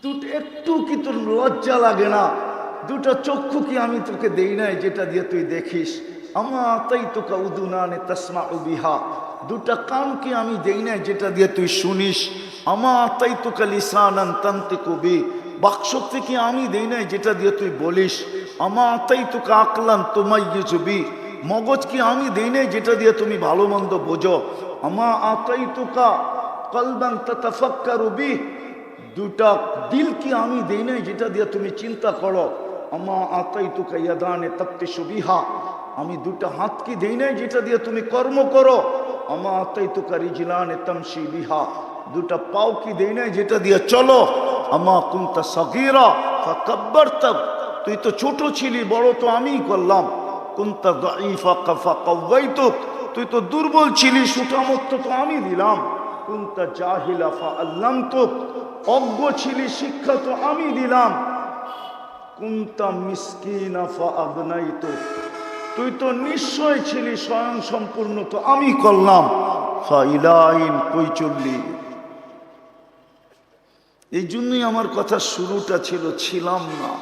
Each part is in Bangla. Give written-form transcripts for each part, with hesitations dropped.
দুটো একটু কি তোর লজ্জা লাগে না? দুটো চক্ষু কি আমি তোকে দেই নাই যেটা দিয়ে তুই দেখিস? আমা তাই তোকা উদুনানে তাসমা বিহা, দুটা কান কি আমি দেই নাই যেটা দিয়ে তুই শুনিস? আমা তাই তোকা লিসানান তান্তিকু বি, বাকশক্তি কি আমি দেই নাই যেটা দিয়ে তুই বলিস? আমা তাই তোকা আকলান তুমাইয়িজু বি, মগজ কি আমি দেই নাই যেটা দিয়ে তুমি ভালো মন্দ বোঝো? আমা আতাই তোকা কলবান তাতাফাক্কারু বি, দুটা দিল কি আমি দেই নাই যেটা দিয়ে তুমি চিন্তা করো? আমা আতাই তোকা ইয়াদানে তাফতিশু বিহা, আমি দুটা হাত কি দেই নাই যেটা দিয়ে তুমি কর্ম করো? আমা আতাই তোকা রিজলানে তামশি বিহা, দুটা পাও কি দেই নাই যেটা দিয়ে চলো? আমা কুনতা সগীরা ফাকাব্বারতা, তুই তো ছোট ছিলি, বড় তো আমিই করলাম। কুনতা দাঈফা ফাকাওয়াইতুক, তুই তো দুর্বল ছিলি, সুঠামত্ব তো আমি দিলাম। কুনতা জাহিলা ফাআল্লামতুক, অজ্ঞ ছিলি, শিক্ষা তো আমি দিলাম। কুনতা মিসকিনা ফাআগনাইতুক, তুই তো নিশ্চয় ছিলি স্বয়ং সম্পূর্ণ, তো আমি করলাম। ফাইলাইন কই চললি? এই জন্যই আমার কথা শুরুটা ছিল ছিলাম না,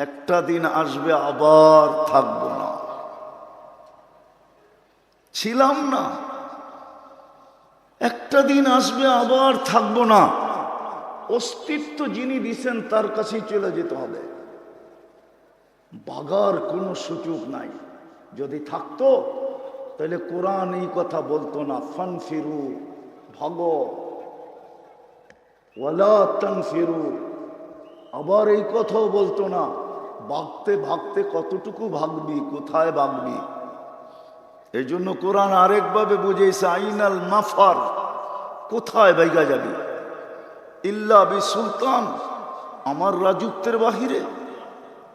একটা দিন আসবে আবার থাকবো না। ছিলাম না, একটা দিন আসবে আবার থাকবো না। অস্তিত্ব যিনি দিছেন তার কাছেই চলে যেতে হবে, ভাগার কোনো সুযোগ নাই। যদি থাকতো তাহলে কোরআন এই কথা বলতো না, ফানফিরু, ভাগো, ওয়ালা তানফিরু, আবার এই কথাও বলতো না, ভাগতে ভাগতে কতটুকু ভাগবি, কোথায় ভাগবি। এই জন্য কোরআন আরেকভাবে বুঝেছে, আইনাল মাফার, কোথায় বাইগা যাবি? ইল্লা বি সুলতান, আমার রাজত্বের বাহিরে।